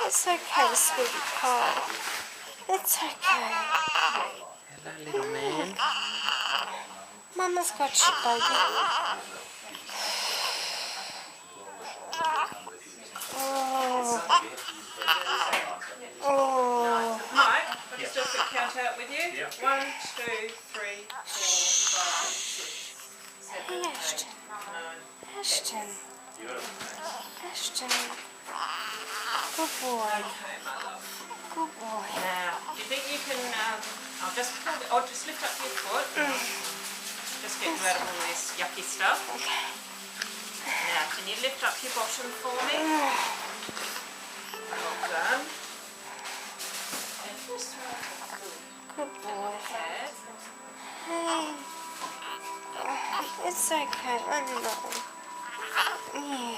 It's okay, sweetheart. It's okay. Hello, little man. Mama's got you, baby. Oh. Oh. Mike, I'll just do a quick count out with you. Yeah. 1, 2, 3, 4, 5, 6, 7, Hey, 8, Ashton. 9, Ashton. Ashton. Good boy. Okay, my love. Good boy. Now, do you think you can, I'll just lift up your foot. Just get you out of all this yucky stuff. Okay. Now, can you lift up your bottom for me? Well done. And just throw up a Good boy. head. Hey. It's okay. I know. Yeah.